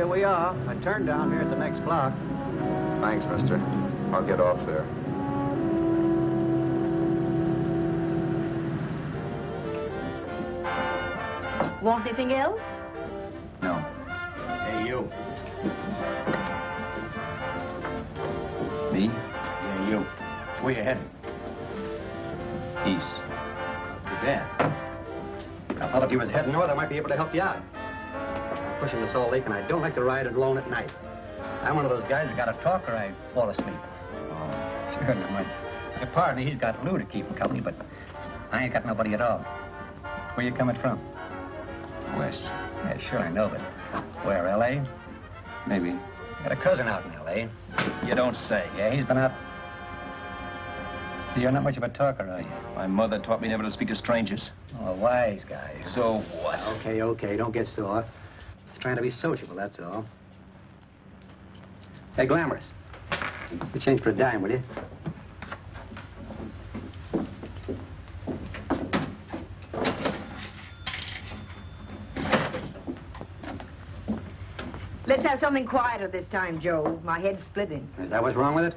here we are. I turned down here at the next block. Thanks, mister. I'll get off there. Want anything else? No. Hey, you. Me? Yeah, you. Where you heading? East. Too bad. I thought if you was heading north, I might be able to help you out. I'm pushing the Salt Lake, and I don't like to ride it alone at night. I'm one of those guys that got to talk or I fall asleep. Oh. Sure, now, my partner, he's got Lou to keep him company, but I ain't got nobody at all. Where you coming from? West. Yeah, sure, I know, but where, L.A.? Maybe. Got a cousin out in L.A. You don't say. Yeah, he's been out. You're not much of a talker, are you? My mother taught me never to speak to strangers. Oh, a wise guy. So what? Okay, okay, don't get sore. Just trying to be sociable, that's all. Hey, Glamorous. You change for a dime, will you? Let's have something quieter this time, Joe. My head's splitting. Is that what's wrong with it?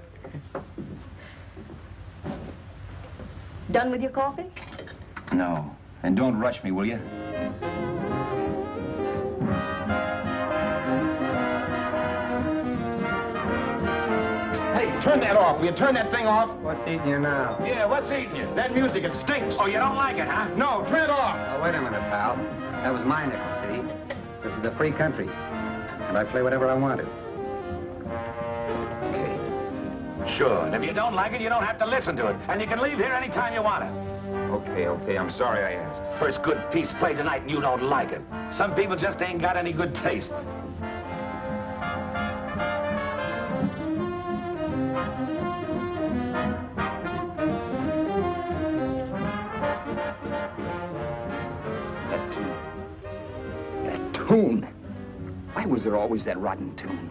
Done with your coffee? No. And don't rush me, will you? Hey, turn that off. Will you turn that thing off? What's eating you now? Yeah, what's eating you? That music, it stinks. Oh, you don't like it, huh? No, turn it off. Oh, wait a minute, pal. That was my nickel, see? This is a free country. And I play whatever I wanted. Sure. And if you don't like it, you don't have to listen to it. And you can leave here anytime you want to. Okay. I'm sorry I asked. First good piece played tonight and you don't like it. Some people just ain't got any good taste. That tune. Why was there always that rotten tune?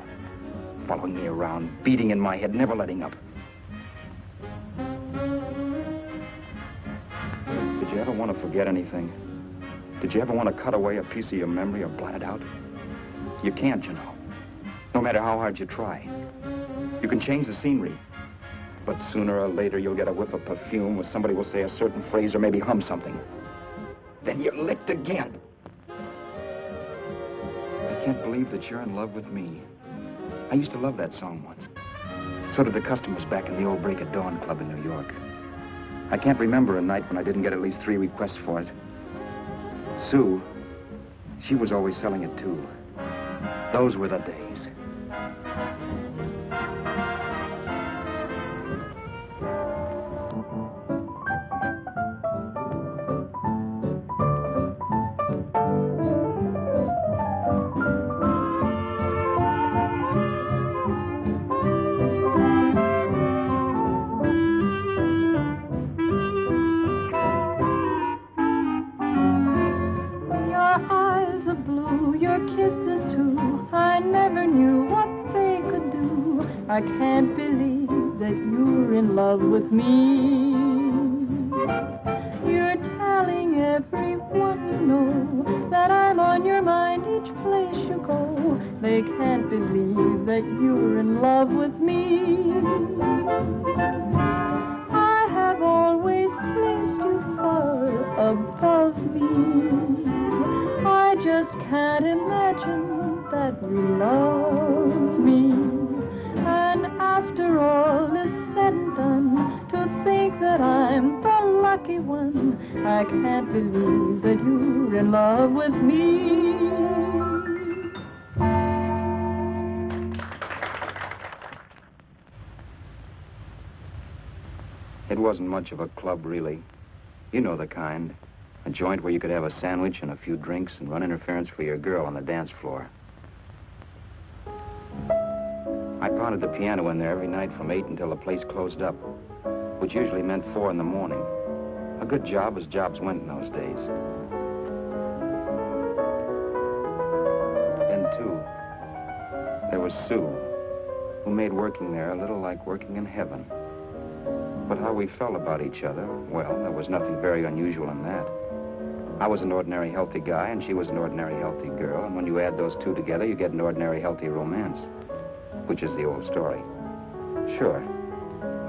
Following me around, beating in my head, never letting up. Did you ever want to forget anything? Did you ever want to cut away a piece of your memory or blot it out? You can't, you know. No matter how hard you try. You can change the scenery. But sooner or later, you'll get a whiff of perfume, or somebody will say a certain phrase or maybe hum something. Then you're licked again. I can't believe that you're in love with me. I used to love that song once. So did the customers back in the old Break of Dawn Club in New York. I can't remember a night when I didn't get at least 3 requests for it. Sue, she was always selling it too. Those were the days. I can't believe that you're in love with me. You're telling everyone you know that I'm on your mind each place you go. They can't believe that you're in love with me. I have always placed you far above me. I just can't imagine that you love me. And after all is said and done, to think that I'm the lucky one, I can't believe that you're in love with me. It wasn't much of a club, really. You know the kind. A joint where you could have a sandwich and a few drinks and run interference for your girl on the dance floor. I pounded the piano in there every night from 8 until the place closed up, which usually meant 4 in the morning. A good job as jobs went in those days. Then, too, there was Sue, who made working there a little like working in heaven. But how we felt about each other, well, there was nothing very unusual in that. I was an ordinary healthy guy, and she was an ordinary healthy girl, and when you add those two together, you get an ordinary healthy romance, which is the old story. Sure,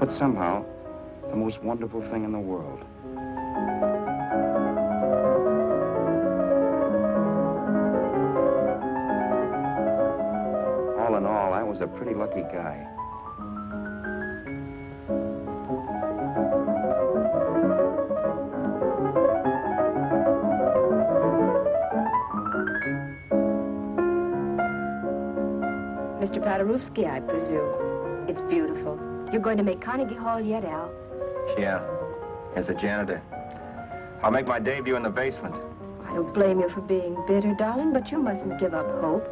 but somehow, the most wonderful thing in the world. All in all, I was a pretty lucky guy. Mr. Paderewski, I presume. It's beautiful. You're going to make Carnegie Hall yet, Al? Yeah, as a janitor. I'll make my debut in the basement. I don't blame you for being bitter, darling, but you mustn't give up hope.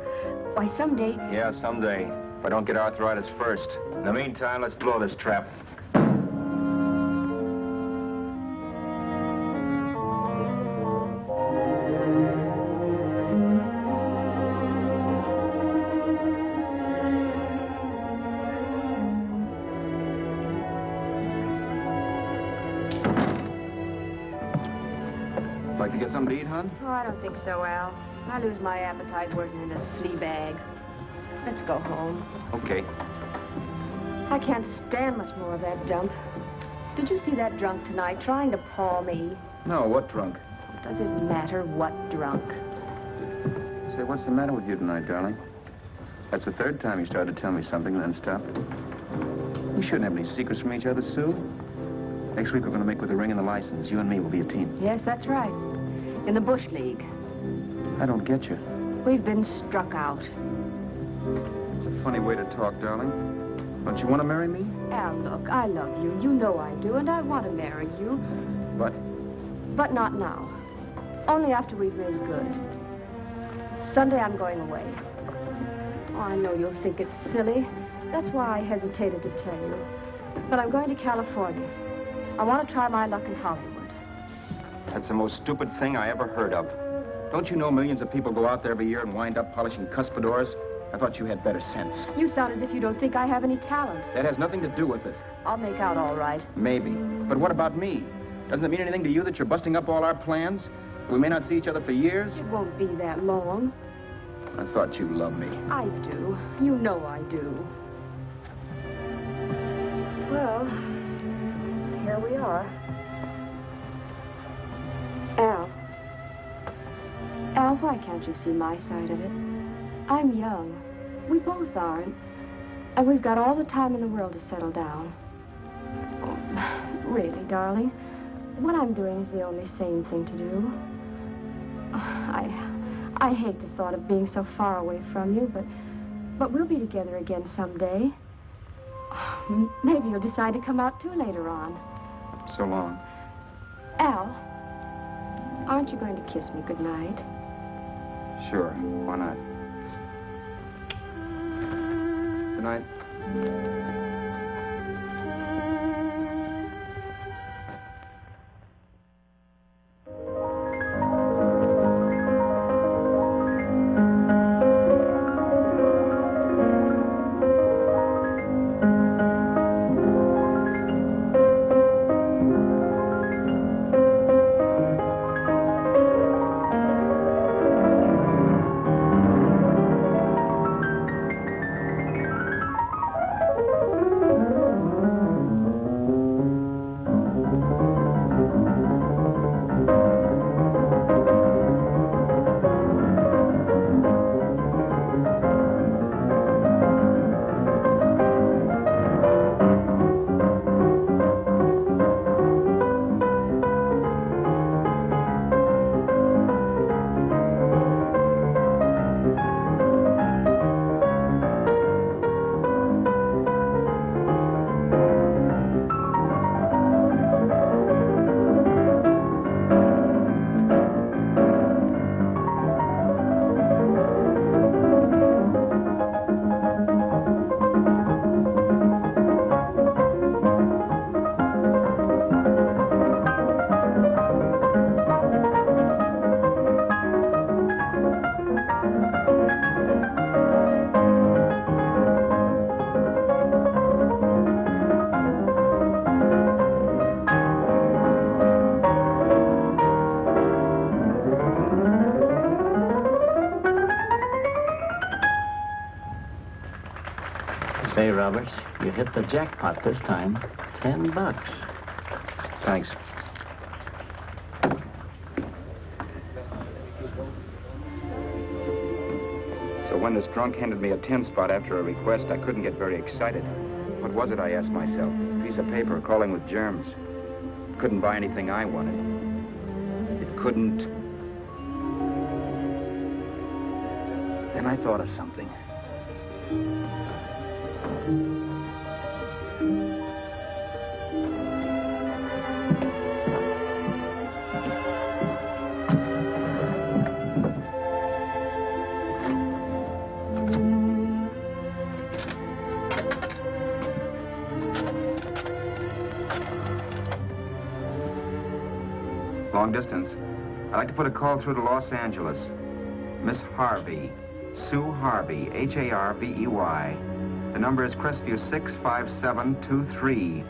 Why, someday... Yeah, someday. If I don't get arthritis first. In the meantime, let's blow this trap. Like to get something to eat, hon? Oh, I don't think so, Al. I lose my appetite working in this flea bag. Let's go home. Okay. I can't stand much more of that dump. Did you see that drunk tonight trying to paw me? No, what drunk? Does it matter what drunk? Say, what's the matter with you tonight, darling? That's the third time you started to tell me something and then stopped. We shouldn't have any secrets from each other, Sue. Next week, we're going to make with the ring and the license. You and me will be a team. Yes, that's right. In the Bush League. I don't get you. We've been struck out. It's a funny way to talk, darling. Don't you want to marry me? Al, look, I love you. You know I do, and I want to marry you. But But not now. Only after we've made good. Sunday, I'm going away. Oh, I know you'll think it's silly. That's why I hesitated to tell you. But I'm going to California. I want to try my luck in Hollywood. that's the most stupid thing I ever heard of. Don't you know millions of people go out there every year and wind up polishing cuspidors? I thought you had better sense. You sound as if you don't think I have any talent. That has nothing to do with it. I'll make out all right. Maybe. But what about me? Doesn't it mean anything to you that you're busting up all our plans? We may not see each other for years? It won't be that long. I thought you loved me. I do. You know I do. Well, here we are. Al, why can't you see my side of it? I'm young. We both aren't. And we've got all the time in the world to settle down. Really, darling, what I'm doing is the only sane thing to do. I hate the thought of being so far away from you, but we'll be together again someday. Maybe you'll decide to come out too later on. So long. Al, aren't you going to kiss me goodnight? Sure. Why not? Good night. Roberts. You hit the jackpot this time. $10. Thanks. So when this drunk handed me a 10 spot after a request, I couldn't get very excited. What was it, I asked myself? A piece of paper crawling with germs. It couldn't buy anything I wanted. It couldn't... Then I thought of something. Long distance. I'd like to put a call through to Los Angeles. Miss Harvey. Sue Harvey, Harvey. The number is Crestview 65723.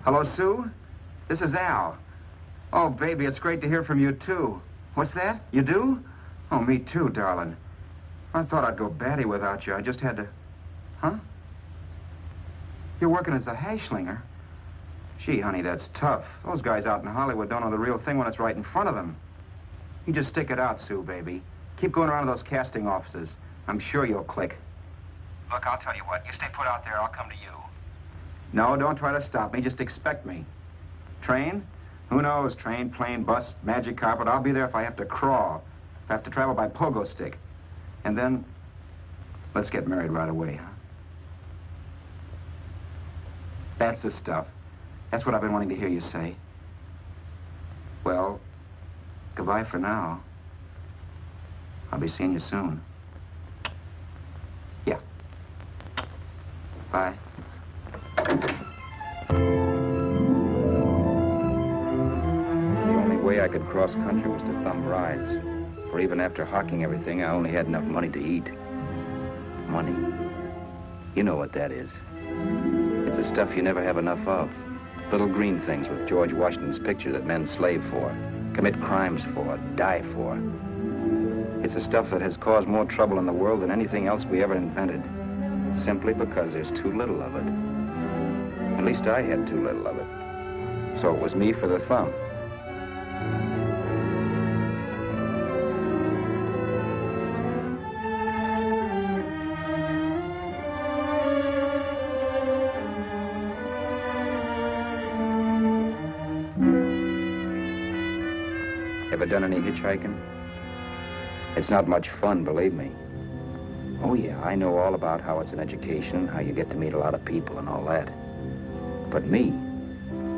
Hello, Sue? This is Al. Oh, baby, it's great to hear from you, too. What's that? You do? Oh, me too, darling. I thought I'd go batty without you. I just had to... Huh? You're working as a hashlinger? Gee, honey, that's tough. Those guys out in Hollywood don't know the real thing when it's right in front of them. You just stick it out, Sue, baby. Keep going around to those casting offices. I'm sure you'll click. Look, I'll tell you what. You stay put out there, I'll come to you. No, don't try to stop me. Just expect me. Train? Who knows? Train, plane, bus, magic carpet. I'll be there if I have to crawl. If I have to travel by pogo stick. And then, let's get married right away, huh? That's the stuff. That's what I've been wanting to hear you say. Well, goodbye for now. I'll be seeing you soon. Yeah. Bye. The only way I could cross country was to thumb rides. For even after hawking everything, I only had enough money to eat. Money. You know what that is. It's the stuff you never have enough of. Little green things with George Washington's picture that men slave for, commit crimes for, die for. It's the stuff that has caused more trouble in the world than anything else we ever invented. Simply because there's too little of it. At least I had too little of it. So it was me for the thumb. Ever done any hitchhiking? It's not much fun, believe me. Oh, yeah, I know all about how it's an education, how you get to meet a lot of people and all that. But me,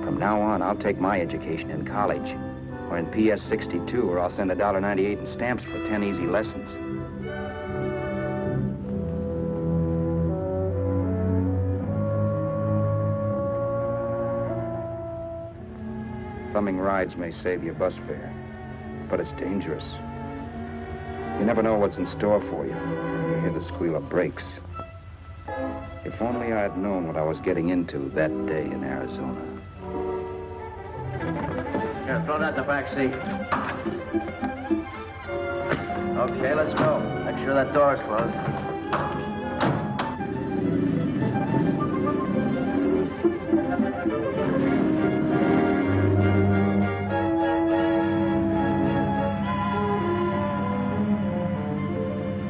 from now on, I'll take my education in college, or in PS 62, or I'll send $1.98 in stamps for 10 easy lessons. Thumbing rides may save you bus fare, but it's dangerous. You never know what's in store for you. You hear the squeal of brakes. If only I had known what I was getting into that day in Arizona. Here, throw that in the back seat. Okay, let's go. Make sure that door's closed.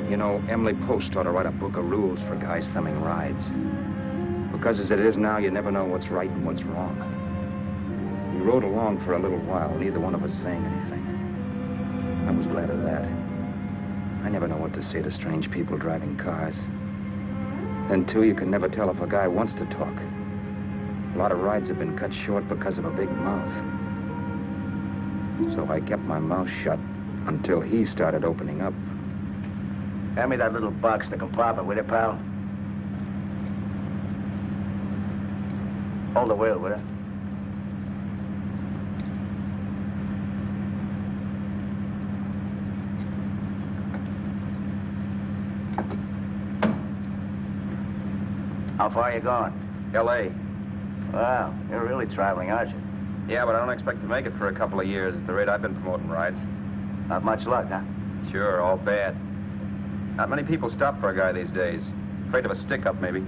You know, Emily Post ought to write a book of rules for guys thumbing rides. Because as it is now, you never know what's right and what's wrong. We rode along for a little while, neither one of us saying anything. I was glad of that. I never know what to say to strange people driving cars. Then, too, you can never tell if a guy wants to talk. A lot of rides have been cut short because of a big mouth. So I kept my mouth shut until he started opening up. Hand me that little box in the compartment, will you, pal? Hold the wheel, will you? How far are you going? L.A. Wow, you're really traveling, aren't you? Yeah, but I don't expect to make it for a couple of years at the rate I've been promoting rides. Not much luck, huh? Sure, all bad. Not many people stop for a guy these days. Afraid of a stick-up, maybe.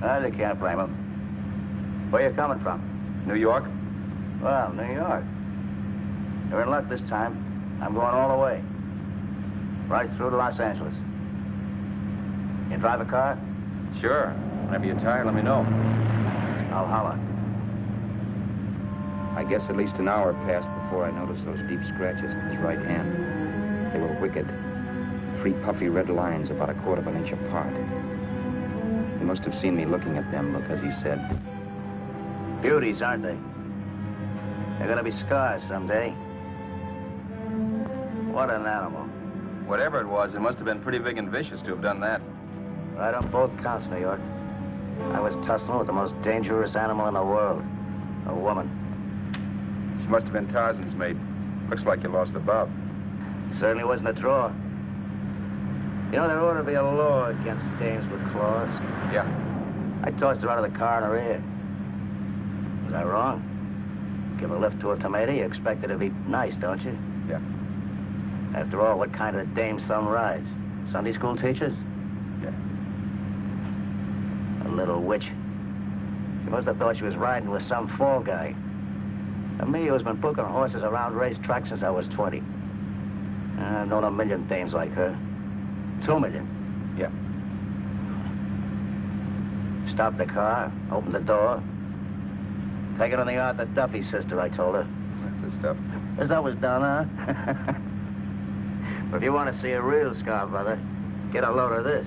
Well, you can't blame them. Where you coming from? New York? Well, New York. You're in luck this time. I'm going all the way. Right through to Los Angeles. You drive a car? Sure. Whenever you're tired, let me know. I'll holler. I guess at least an hour passed before I noticed those deep scratches in his right hand. They were wicked. 3 puffy red lines about a quarter of an inch apart. He must have seen me looking at them because he said, Beauties, aren't they? They're gonna be scars someday. What an animal. Whatever it was, it must have been pretty big and vicious to have done that. Right on both counts, New York. I was tussling with the most dangerous animal in the world. A woman. She must have been Tarzan's mate. Looks like you lost the bob. Certainly wasn't a draw. You know, there ought to be a law against dames with claws. Yeah. I tossed her out of the car in her ear. Was I wrong? Give a lift to a tomato, you expect her to be nice, don't you? Yeah. After all, what kind of dame's son rides? Sunday school teachers? Yeah. A little witch. She must have thought she was riding with some fall guy. And me, who's been booking horses around racetracks since I was 20. I've known a million dames like her. 2 million. Yeah. Stopped the car, opened the door. Take it on the yard to Duffy's sister, I told her. That's the stuff. As I was done, huh? But if you want to see a real scar, brother, get a load of this.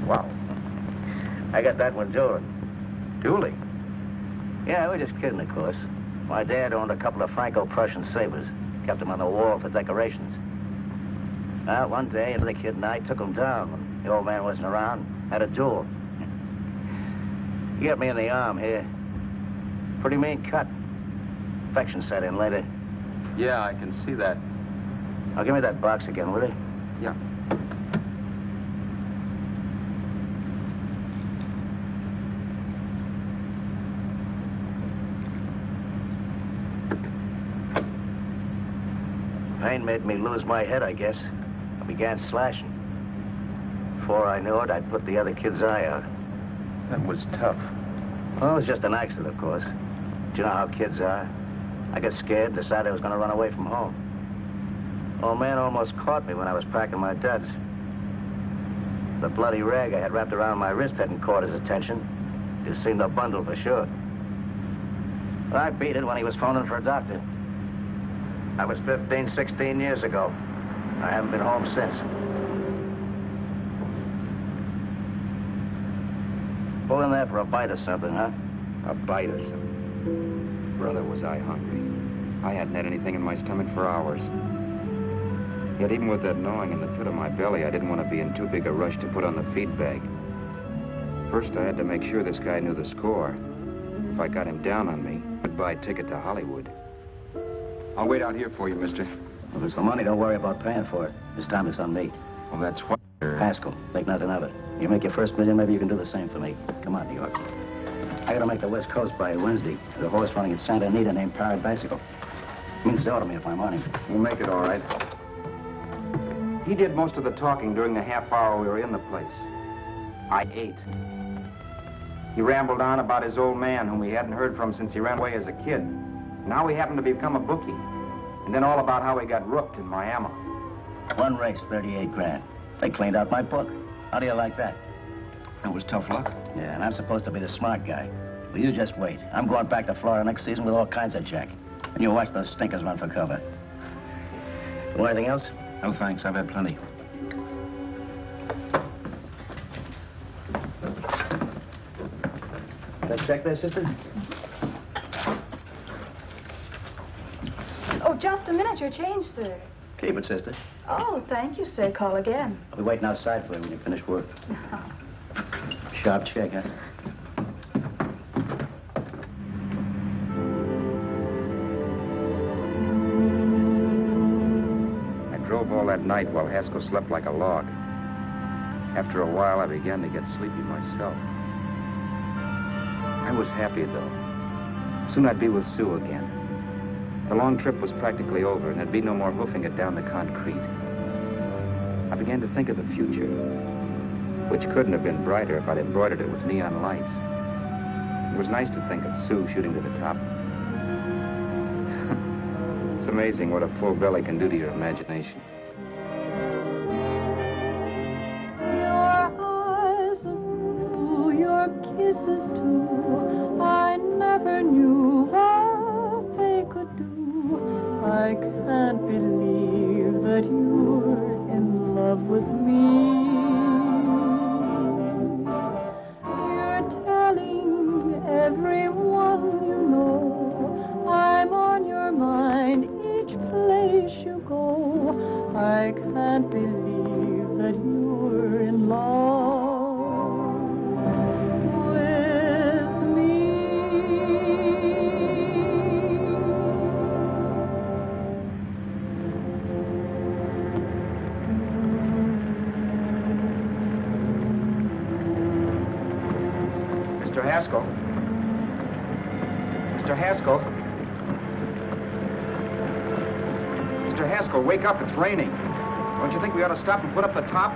Wow. I got that one dueling. Dueling? Yeah, we're just kidding, of course. My dad owned a couple of Franco-Prussian sabers. Kept them on the wall for decorations. Well, one day, the kid and I took them down when the old man wasn't around. Had a duel. He got me in the arm here. Pretty mean cut. Infection set in later. Yeah, I can see that. Now, give me that box again, will you? Yeah. Pain made me lose my head, I guess. I began slashing. Before I knew it, I'd put the other kid's eye out. That was tough. Well, it was just an accident, of course. But you know how kids are. I got scared, decided I was going to run away from home. Old man almost caught me when I was packing my duds. The bloody rag I had wrapped around my wrist hadn't caught his attention. You'd seen the bundle for sure. But I beat it when he was phoning for a doctor. That was 15, 16 years ago. I haven't been home since. Pull in there for a bite or something, huh? a bite or something. Brother, was I hungry. I hadn't had anything in my stomach for hours. Yet even with that gnawing in the pit of my belly, I didn't want to be in too big a rush to put on the feed bag. First, I had to make sure this guy knew the score. If I got him down on me, I'd buy a ticket to Hollywood. I'll wait out here for you, mister. Well, if it's the money, don't worry about paying for it. This time it's on me. Well, that's what... Haskell, think nothing of it. You make your first million, maybe you can do the same for me. Come on, New York. I gotta make the West Coast by Wednesday. There's a horse running at Santa Anita named Pirate Bicycle. Means dough to me if I'm on him. We'll make it all right. He did most of the talking during the half hour we were in the place. I ate. He rambled on about his old man, whom we hadn't heard from since he ran away as a kid. And how he happened to become a bookie. And then all about how he got rooked in Miami. One race, 38 grand. They cleaned out my book. How do you like that? That was tough luck. Yeah, and I'm supposed to be the smart guy. Well, you just wait. I'm going back to Florida next season with all kinds of jack. And you watch those stinkers run for cover. Want anything else? No, thanks. I've had plenty. That check there, sister? Oh, just a minute. Your change, sir. Keep it, sister. Oh, thank you, sir. Call again. I'll be waiting outside for you when you finish work. Sharp check, huh? up all that night while Haskell slept like a log. After a while, I began to get sleepy myself. I was happy, though. Soon I'd be with Sue again. The long trip was practically over, and there'd be no more hoofing it down the concrete. I began to think of the future, which couldn't have been brighter if I'd embroidered it with neon lights. It was nice to think of Sue shooting to the top. It's amazing what a full belly can do to your imagination. Your eyes are blue, your kisses too. I never knew what they could do. I can't believe that you're in love with me. You're telling everyone you know I'm on your mind each place you go. I can't believe that you're in love with me. Mr. Haskell? Mr. Haskell? Mr. Haskell, wake up. It's raining. Don't you think we ought to stop and put up the top?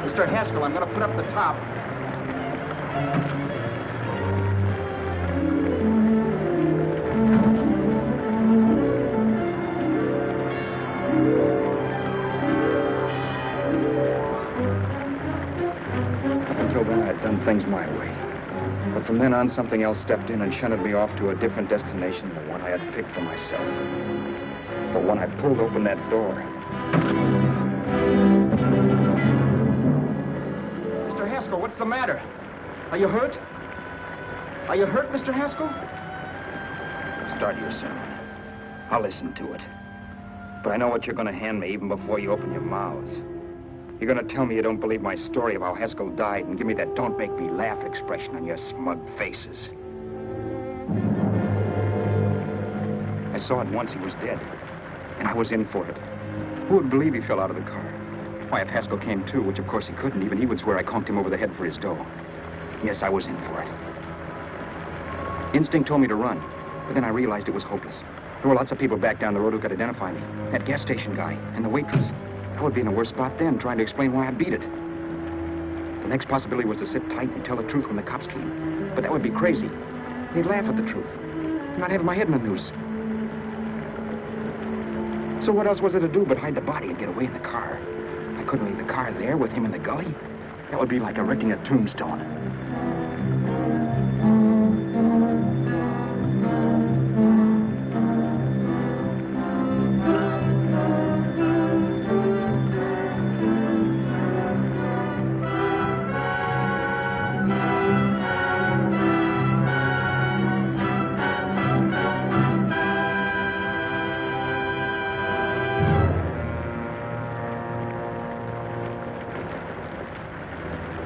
Mr. Haskell, I'm going to put up the top. Until then, I'd done things my way. But from then on, something else stepped in and shunted me off to a different destination than the one I had picked for myself. But when I pulled open that door... Mr. Haskell, what's the matter? Are you hurt? Are you hurt, Mr. Haskell? Start your sermon. I'll listen to it. But I know what you're going to hand me even before you open your mouths. You're going to tell me you don't believe my story of how Haskell died and give me that don't make me laugh expression on your smug faces. I saw at once he was dead, and I was in for it. Who would believe he fell out of the car? Why, if Haskell came too, which of course he couldn't, even he would swear I conked him over the head for his dough. Yes, I was in for it. Instinct told me to run, but then I realized it was hopeless. There were lots of people back down the road who could identify me. That gas station guy and the waitress. I would be in a worse spot then, trying to explain why I beat it. The next possibility was to sit tight and tell the truth when the cops came. But that would be crazy. They'd laugh at the truth. I'm not having my head in the noose. So what else was there to do but hide the body and get away in the car? I couldn't leave the car there with him in the gully. That would be like erecting a tombstone.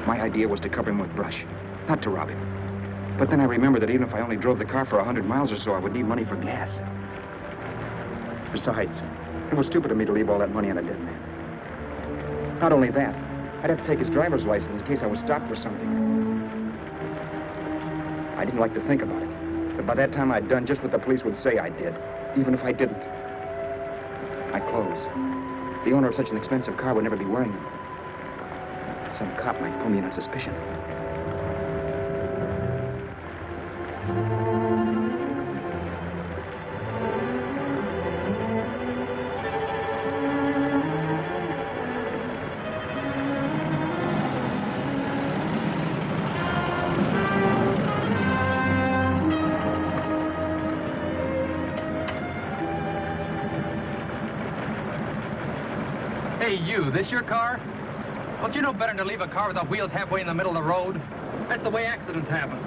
My idea was to cover him with brush, not to rob him. But then I remembered that even if I only drove the car for 100 miles or so, I would need money for gas. Besides, it was stupid of me to leave all that money on a dead man. Not only that, I'd have to take his driver's license in case I was stopped for something. I didn't like to think about it, but by that time I'd done just what the police would say I did, even if I didn't. My clothes. The owner of such an expensive car would never be wearing them. Some cop might pull me in on suspicion. Hey, you, this your car? Don't you know better than to leave a car with the wheels halfway in the middle of the road? That's the way accidents happen.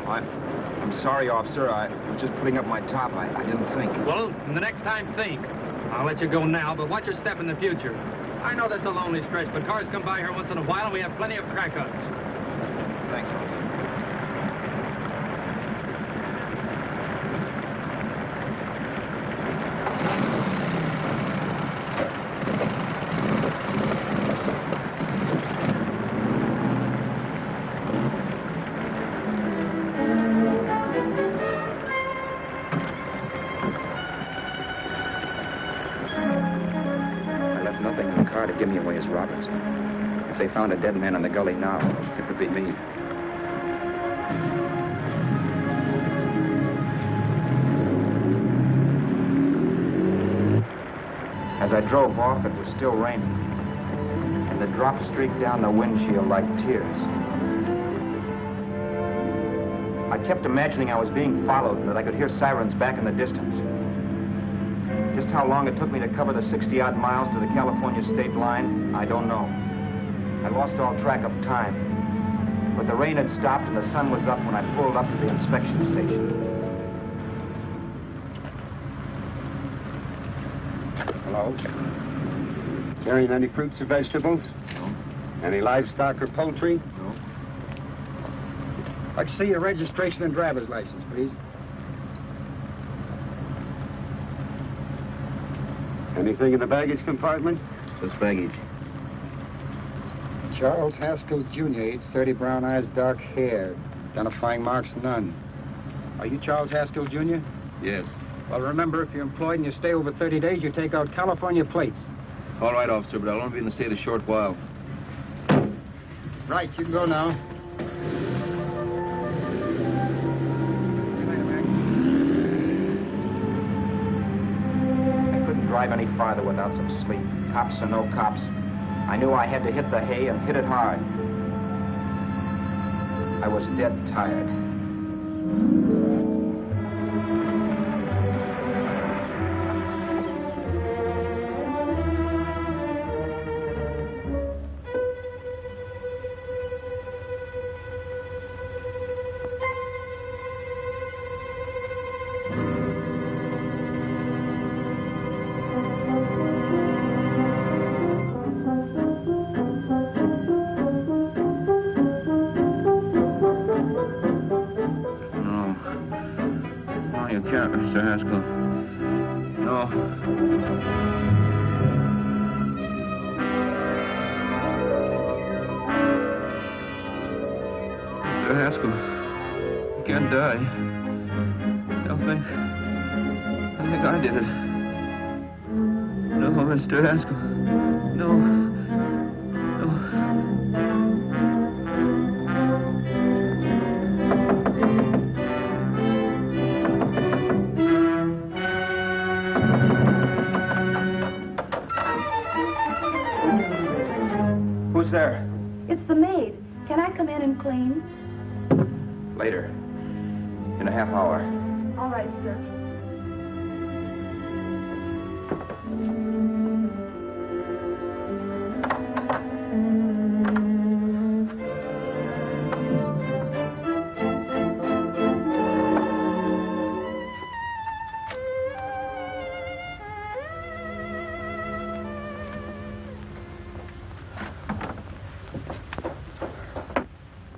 I'm sorry, officer. I was just putting up my top. I didn't think. Well, the next time, think. I'll let you go now, but watch your step in the future. I know that's a lonely stretch, but cars come by here once in a while, and we have plenty of crack-ups. Thanks, officer. guns. If they found a dead man in the gully now, it would be me. As I drove off, it was still raining, and the drops streaked down the windshield like tears. I kept imagining I was being followed and that I could hear sirens back in the distance. Just how long it took me to cover the 60-odd miles to the California state line, I don't know. I lost all track of time. But the rain had stopped and the sun was up when I pulled up to the inspection station. Hello? Carrying any fruits or vegetables? No. Any livestock or poultry? No. I'd like to see your registration and driver's license, please. Anything in the baggage compartment? Just baggage. Charles Haskell, Jr., age 30, brown eyes, dark hair. Identifying marks, none. Are you Charles Haskell, Jr.? Yes. Well, remember, if you're employed and you stay over 30 days, you take out California plates. All right, officer, but I'll only be in the state a short while. Right, you can go now. I couldn't drive any farther without some sleep. Cops or no cops, I knew I had to hit the hay and hit it hard. I was dead tired. Mr. Haskell. No. Mr. Haskell, you can't die. I think I did it. No, Mr. Haskell. No. Who's there? It's the maid. Can I come in and clean? Later. In a half hour. All right, sir.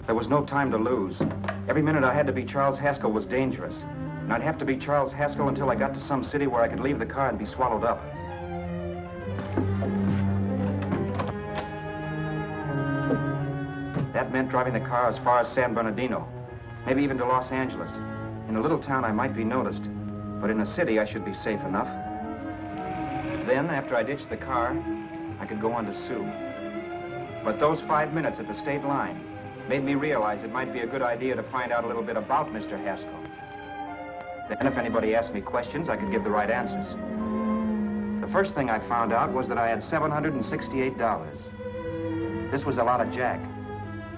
There was no time to lose. Every minute I had to be Charles Haskell was dangerous. And I'd have to be Charles Haskell until I got to some city where I could leave the car and be swallowed up. That meant driving the car as far as San Bernardino, maybe even to Los Angeles. In a little town, I might be noticed, but in a city, I should be safe enough. Then, after I ditched the car, I could go on to Sue. But those 5 minutes at the state line made me realize it might be a good idea to find out a little bit about Mr. Haskell. Then if anybody asked me questions, I could give the right answers. The first thing I found out was that I had $768. This was a lot of jack,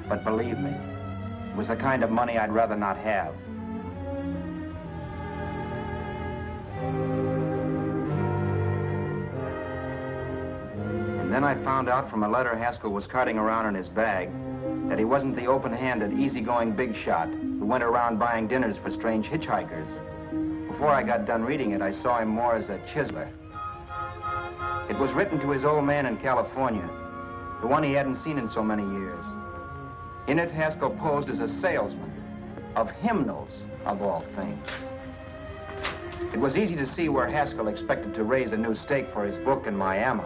but believe me, it was the kind of money I'd rather not have. And then I found out from a letter Haskell was carting around in his bag that he wasn't the open-handed, easygoing big shot who went around buying dinners for strange hitchhikers. Before I got done reading it, I saw him more as a chiseler. It was written to his old man in California, the one he hadn't seen in so many years. In it, Haskell posed as a salesman of hymnals, of all things. It was easy to see where Haskell expected to raise a new stake for his book in Miami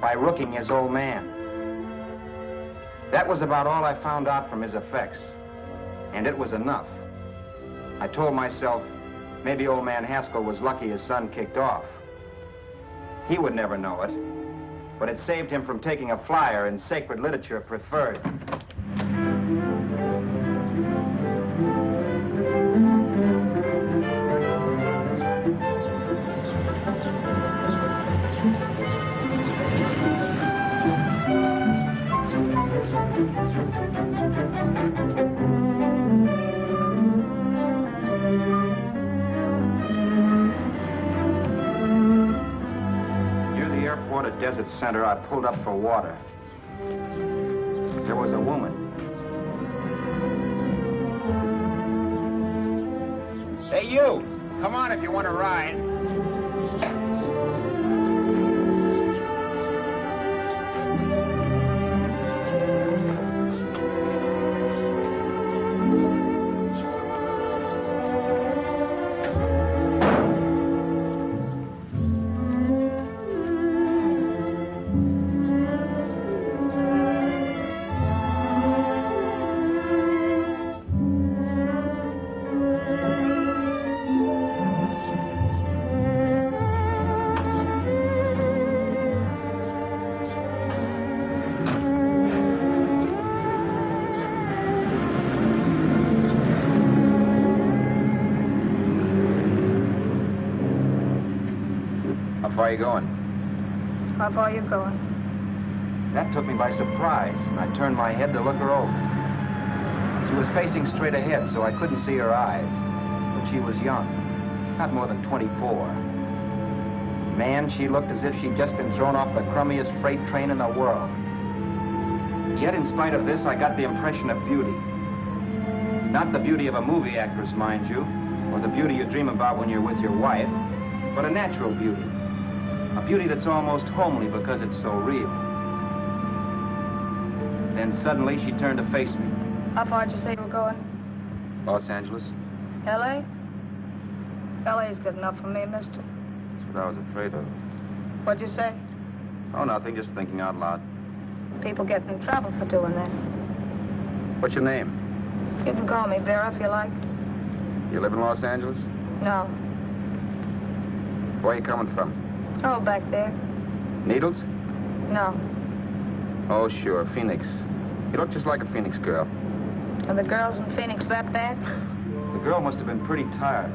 by rooking his old man. That was about all I found out from his effects, and it was enough. I told myself, maybe old man Haskell was lucky his son kicked off. He would never know it, but it saved him from taking a flyer in sacred literature preferred. Desert Center, I pulled up for water. There was a woman. Hey, you! Come on if you want to ride. How far are you going? How far are you going? That took me by surprise, and I turned my head to look her over. She was facing straight ahead, so I couldn't see her eyes. But she was young, not more than 24. Man, she looked as if she'd just been thrown off the crummiest freight train in the world. Yet, in spite of this, I got the impression of beauty. Not the beauty of a movie actress, mind you, or the beauty you dream about when you're with your wife, but a natural beauty. A beauty that's almost homely because it's so real. Then suddenly she turned to face me. How far did you say you were going? Los Angeles? L.A.? L.A.'s good enough for me, mister. That's what I was afraid of. What'd you say? Oh, nothing, just thinking out loud. People get in trouble for doing that. What's your name? You can call me Vera if you like. You live in Los Angeles? No. Where are you coming from? Oh, back there. Needles? No. Oh, sure, Phoenix. You look just like a Phoenix girl. Are the girls in Phoenix that bad? The girl must have been pretty tired,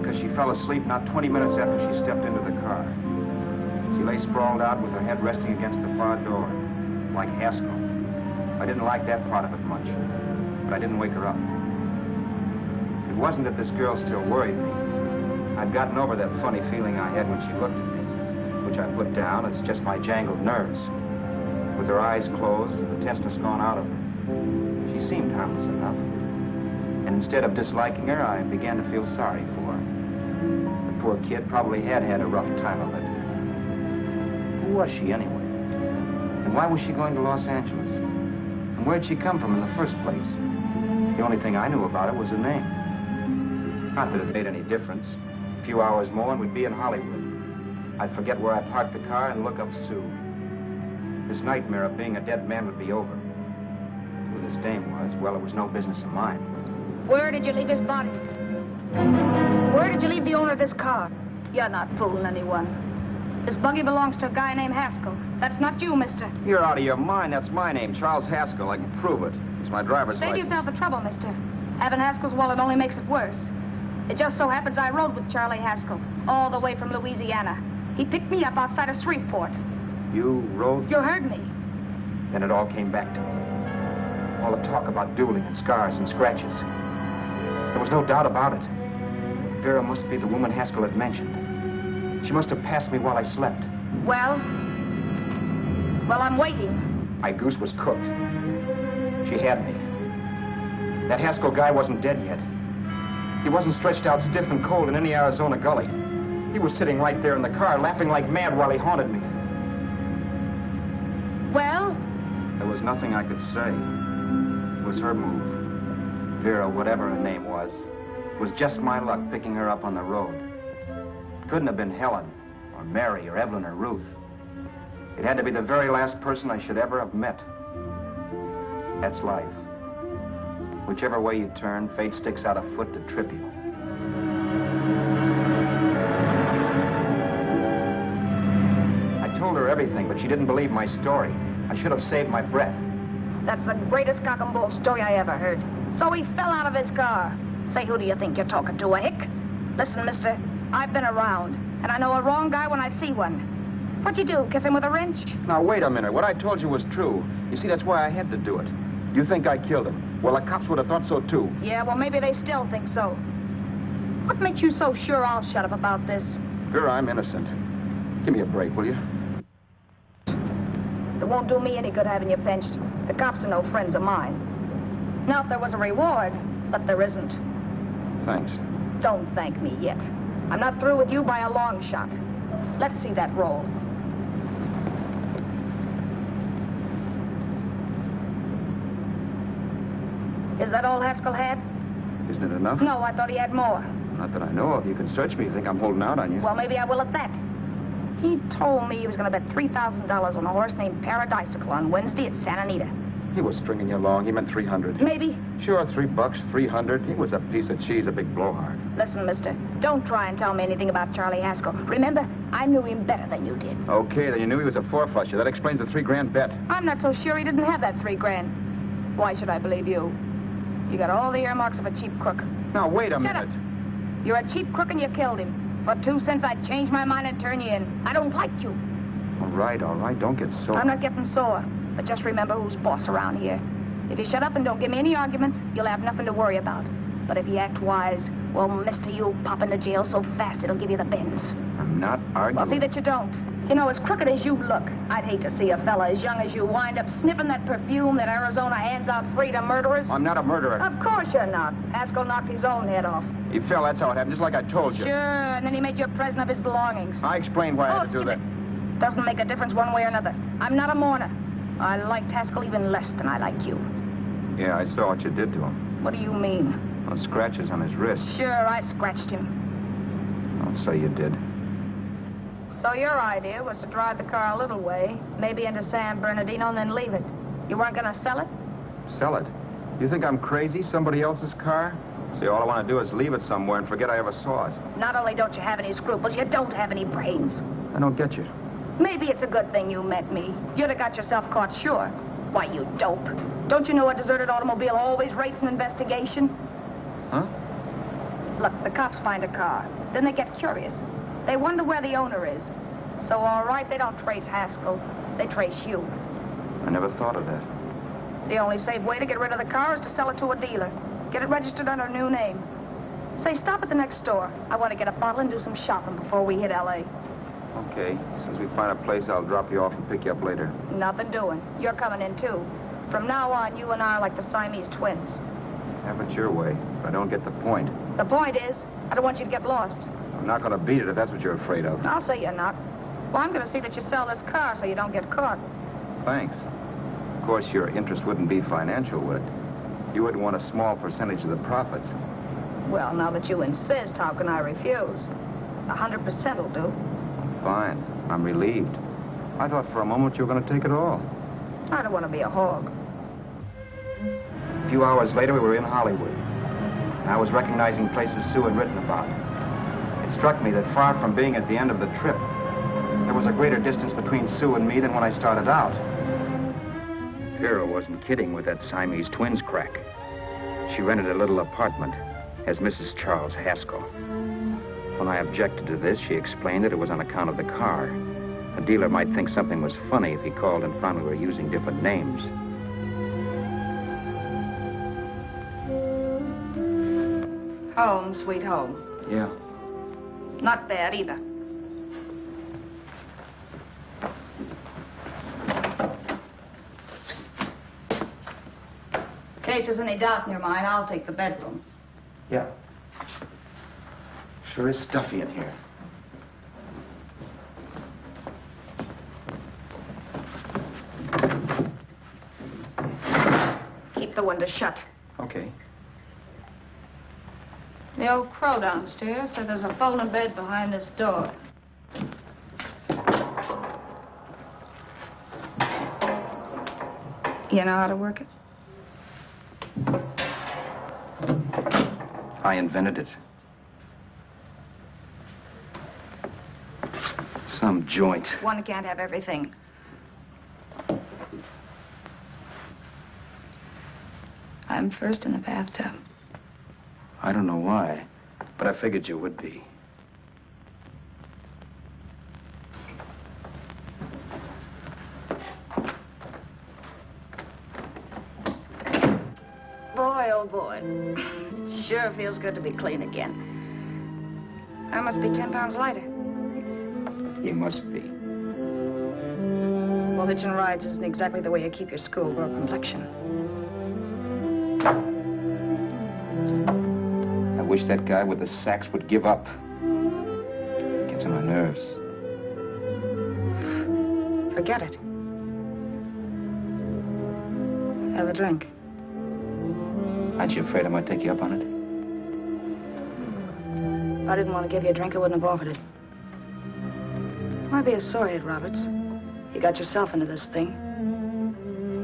because she fell asleep not 20 minutes after she stepped into the car. She lay sprawled out with her head resting against the far door, like Haskell. I didn't like that part of it much, but I didn't wake her up. It wasn't that this girl still worried me. I'd gotten over that funny feeling I had when she looked at me, which I put down as just my jangled nerves. With her eyes closed and the testness gone out of her, she seemed harmless enough. And instead of disliking her, I began to feel sorry for her. The poor kid probably had had a rough time of it. Who was she anyway? And why was she going to Los Angeles? And where'd she come from in the first place? The only thing I knew about her was her name. Not that it made any difference. A few hours more and we'd be in Hollywood. I'd forget where I parked the car and look up Sue. This nightmare of being a dead man would be over. Who this dame was, well, it was no business of mine. Where did you leave his body? Where did you leave the owner of this car? You're not fooling anyone. This buggy belongs to a guy named Haskell. That's not you, mister. You're out of your mind. That's my name, Charles Haskell. I can prove it. It's my driver's Save license. yourself the trouble, mister. Having Haskell's wallet only makes it worse. It just so happens I rode with Charlie Haskell, all the way from Louisiana. He picked me up outside of Shreveport. You rode? You heard me. Then it all came back to me. All the talk about dueling and scars and scratches. There was no doubt about it. Vera must be the woman Haskell had mentioned. She must have passed me while I slept. Well, I'm waiting. My goose was cooked. She had me. That Haskell guy wasn't dead yet. He wasn't stretched out stiff and cold in any Arizona gully. He was sitting right there in the car, laughing like mad while he haunted me. Well? There was nothing I could say. It was her move. Vera, whatever her name was, it was just my luck picking her up on the road. It couldn't have been Helen, or Mary, or Evelyn, or Ruth. It had to be the very last person I should ever have met. That's life. Whichever way you turn, fate sticks out a foot to trip you. I told her everything, but she didn't believe my story. I should have saved my breath. That's the greatest cock and bull story I ever heard. So he fell out of his car. Say, who do you think you're talking to, a hick? Listen, mister, I've been around, and I know a wrong guy when I see one. What'd you do, kiss him with a wrench? Now, wait a minute. What I told you was true. You see, that's why I had to do it. You think I killed him? Well, the cops would have thought so, too. Yeah, well, maybe they still think so. What makes you so sure I'll shut up about this? Vera, I'm innocent. Give me a break, will you? It won't do me any good having you pinched. The cops are no friends of mine. Now, if there was a reward, but there isn't. Thanks. Don't thank me yet. I'm not through with you by a long shot. Let's see that roll. Is that all Haskell had? Isn't it enough? No, I thought he had more. Not that I know of. You can search me if you think I'm holding out on you. Well, maybe I will at that. He told me he was going to bet $3,000 on a horse named Paradisical on Wednesday at Santa Anita. He was stringing you along. He meant 300. Maybe. Sure, $3, 300. He was a piece of cheese, a big blowhard. Listen, mister, don't try and tell me anything about Charlie Haskell. Remember, I knew him better than you did. Okay, then you knew he was a four-flusher. That explains the $3,000 bet. I'm not so sure he didn't have that $3,000. Why should I believe you? You got all the earmarks of a cheap crook. Now, wait a Shut minute. Up. You're a cheap crook and you killed him. For 2 cents, I'd change my mind and turn you in. I don't like you. All right. Don't get sore. I'm not getting sore. But just remember who's boss around here. If you shut up and don't give me any arguments, you'll have nothing to worry about. But if you act wise, well, mister, you'll pop into jail so fast it'll give you the bends. I'm not arguing. Well, see that you don't. You know, as crooked as you look, I'd hate to see a fella as young as you wind up sniffing that perfume that Arizona hands out free to murderers. I'm not a murderer. Of course you're not. Haskell knocked his own head off. He fell, that's how it happened, just like I told you. Sure, and then he made you a present of his belongings. I explained why I had to do that. Doesn't make a difference one way or another. I'm not a mourner. I liked Haskell even less than I like you. Yeah, I saw what you did to him. What do you mean? Well, scratches on his wrist. Sure, I scratched him. I'll say you did. So your idea was to drive the car a little way, maybe into San Bernardino, and then leave it. You weren't going to sell it? Sell it? You think I'm crazy? Somebody else's car? See, all I want to do is leave it somewhere and forget I ever saw it. Not only don't you have any scruples, you don't have any brains. I don't get you. Maybe it's a good thing you met me. You'd have got yourself caught, sure. Why, you dope. Don't you know a deserted automobile always rates an investigation? Huh? Look, the cops find a car. Then they get curious. They wonder where the owner is. So, all right, they don't trace Haskell. They trace you. I never thought of that. The only safe way to get rid of the car is to sell it to a dealer. Get it registered under a new name. Say, stop at the next store. I want to get a bottle and do some shopping before we hit L.A. Okay. As soon as we find a place, I'll drop you off and pick you up later. Nothing doing. You're coming in, too. From now on, you and I are like the Siamese twins. Have it your way, but I don't get the point. The point is, I don't want you to get lost. I'm not going to beat it if that's what you're afraid of. I'll say you're not. Well, I'm going to see that you sell this car so you don't get caught. Thanks. Of course, your interest wouldn't be financial, would it? You would want a small percentage of the profits. Well, now that you insist, how can I refuse? 100% will do. Fine. I'm relieved. I thought for a moment you were going to take it all. I don't want to be a hog. A few hours later, we were in Hollywood. I was recognizing places Sue had written about. It struck me that far from being at the end of the trip, there was a greater distance between Sue and me than when I started out. Vera wasn't kidding with that Siamese twins crack. She rented a little apartment as Mrs. Charles Haskell. When I objected to this, she explained that it was on account of the car. A dealer might think something was funny if he called and found we were using different names. Home, sweet home. Yeah. Not bad either. In case there's any doubt in your mind, I'll take the bedroom. Yeah. Sure is stuffy in here. Keep the window shut. Okay. The old crow downstairs said there's a folding bed behind this door. You know how to work it? I invented it. Some joint. One can't have everything. I'm first in the bathtub. I don't know why, but I figured you would be. Boy, oh boy. It sure feels good to be clean again. I must be 10 pounds lighter. You must be. Well, hitching rides isn't exactly the way you keep your schoolgirl complexion. I wish that guy with the sacks would give up. Gets on my nerves. Forget it. Have a drink. Aren't you afraid I might take you up on it? If I didn't want to give you a drink, I wouldn't have offered it. Why be a sorehead, Roberts? You got yourself into this thing.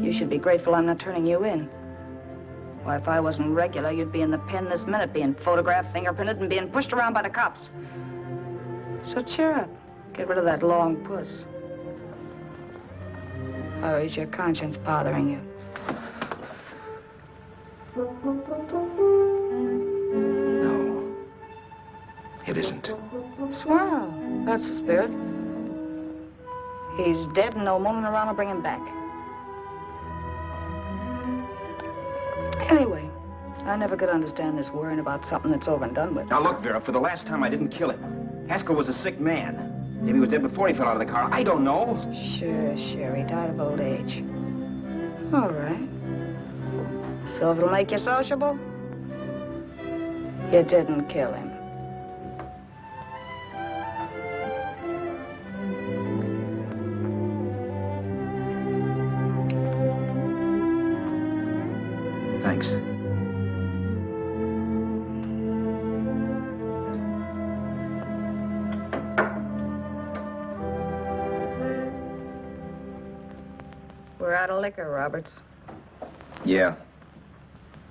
You should be grateful I'm not turning you in. Why, if I wasn't regular, you'd be in the pen this minute, being photographed, fingerprinted, and being pushed around by the cops. So cheer up. Get rid of that long puss. Or is your conscience bothering you? No. It isn't. Swell. That's the spirit. He's dead and no mooning around will bring him back. Anyway, I never could understand this worrying about something that's over and done with. Now, look, Vera, for the last time, I didn't kill him. Haskell was a sick man. Maybe he was dead before he fell out of the car. I don't know. Sure. He died of old age. All right. So if it'll make you sociable, you didn't kill him. Thanks. We're out of liquor, Roberts. Yeah.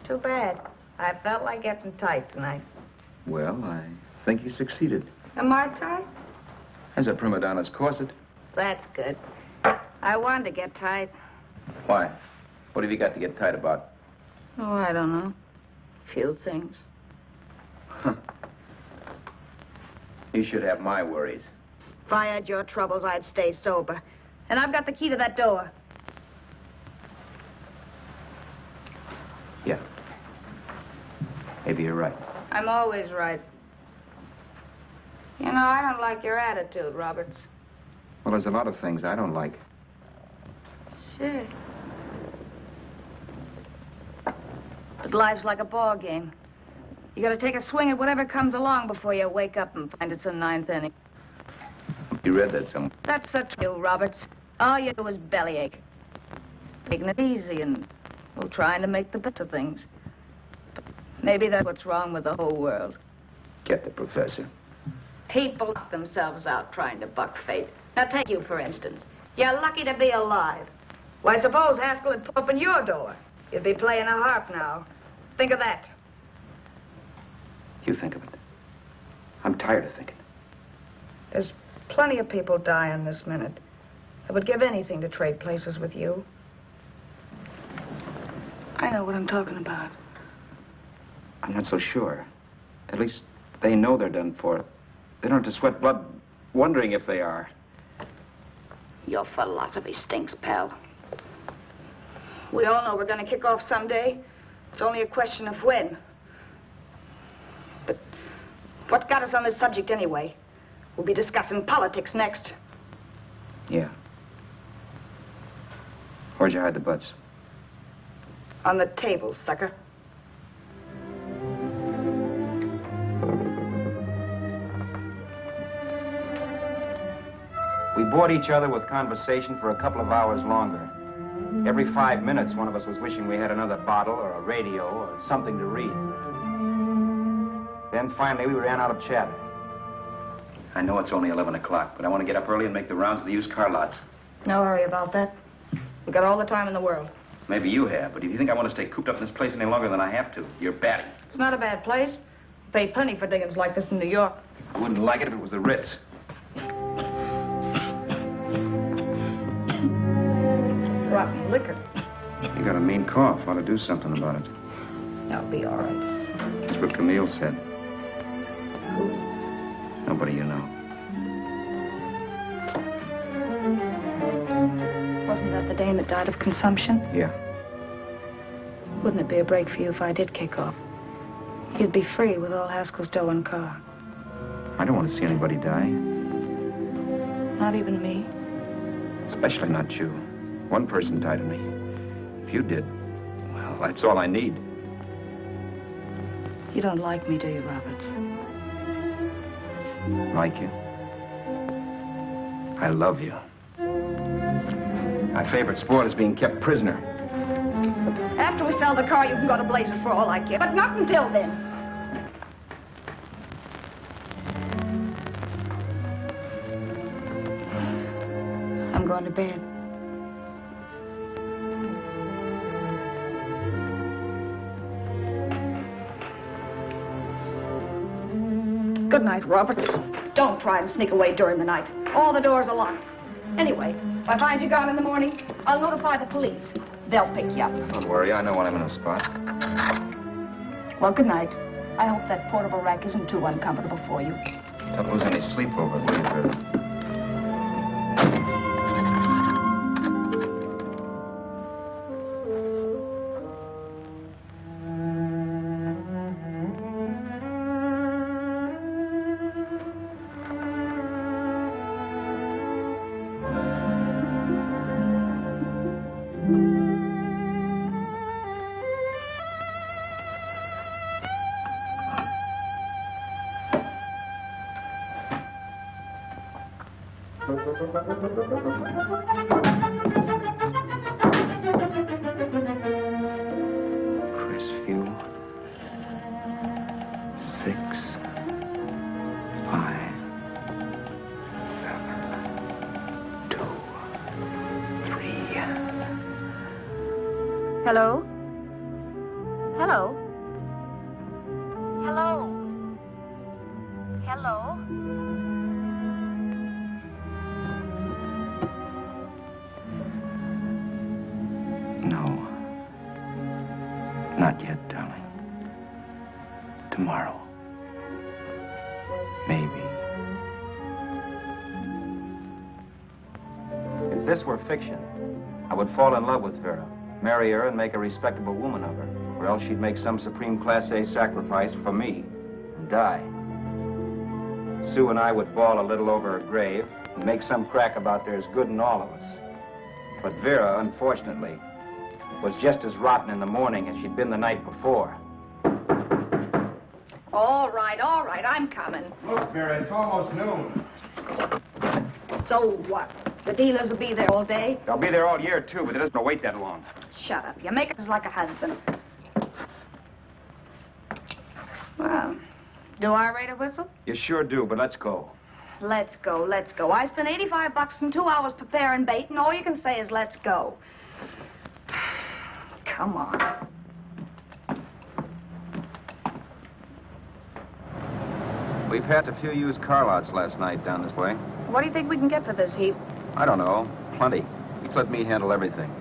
Too bad. I felt like getting tight tonight. Well, I think you succeeded. Am I tight? As a prima donna's corset. That's good. I wanted to get tight. Why? What have you got to get tight about? Oh, I don't know. Few things. You should have my worries. If I had your troubles, I'd stay sober. And I've got the key to that door. Yeah. Maybe you're right. I'm always right. You know, I don't like your attitude, Roberts. Well, there's a lot of things I don't like. Sure. But life's like a ball game. You gotta take a swing at whatever comes along before you wake up and find it's the ninth inning. You read that somewhere. That's the truth, Roberts. All you do is bellyache. Taking it easy and, well, trying to make the best of things. But maybe that's what's wrong with the whole world. Get the professor. People knock themselves out trying to buck fate. Now, take you, for instance. You're lucky to be alive. Why, suppose Haskell had opened your door. You'd be playing a harp now. Think of that. You think of it. I'm tired of thinking. There's plenty of people dying this minute. I would give anything to trade places with you. I know what I'm talking about. I'm not so sure. At least they know they're done for. They don't have to sweat blood wondering if they are. Your philosophy stinks, pal. We all know we're going to kick off someday. It's only a question of when. But what's got us on this subject anyway? We'll be discussing politics next. Yeah. Where'd you hide the butts? On the table, sucker. We bored each other with conversation for a couple of hours longer. Every 5 minutes, one of us was wishing we had another bottle or a radio or something to read. Then finally, we ran out of chatter. I know it's only 11 o'clock, but I want to get up early and make the rounds of the used car lots. No hurry about that. We've got all the time in the world. Maybe you have, but if you think I want to stay cooped up in this place any longer than I have to, you're batty. It's not a bad place. Pay plenty for diggings like this in New York. I wouldn't like it if it was the Ritz. brought me liquor. You got a mean cough. Ought to do something about it. I'll be all right. That's what Camille said. Nobody you know. Wasn't that the dame that died of consumption? Yeah. Wouldn't it be a break for you if I did kick off? You'd be free with all Haskell's dough and car. I don't want to see anybody die. Not even me. Especially not you. One person died of me. If you did, well, that's all I need. You don't like me, do you, Roberts? Like you? I love you. My favorite sport is being kept prisoner. After we sell the car, you can go to blazes for all I care. But not until then. I'm going to bed. Good night, Roberts. Don't try and sneak away during the night. All the doors are locked. Anyway, if I find you gone in the morning, I'll notify the police. They'll pick you up. Don't worry, I know when I'm in a spot. Well, good night. I hope that portable rack isn't too uncomfortable for you. Don't lose any sleep over it, will you, Vera? Hello? Hello? Hello? Hello? No. Not yet, darling. Tomorrow. Maybe. If this were fiction, I would fall in love with Vera, marry her and make a respectable woman of her, or else she'd make some supreme Class A sacrifice for me and die. Sue and I would bawl a little over her grave and make some crack about there's good in all of us. But Vera, unfortunately, was just as rotten in the morning as she'd been the night before. All right, I'm coming. Look, Vera, it's almost noon. So what? The dealers will be there all day? They'll be there all year, too, but it doesn't wait that long. Shut up. You make us like a husband. Well, do I rate a whistle? You sure do, but let's go. Let's go, let's go. I spent $85 and 2 hours preparing bait, and all you can say is let's go. Come on. We passed a few used car lots last night down this way. What do you think we can get for this heap? I don't know. Plenty. You let me handle everything.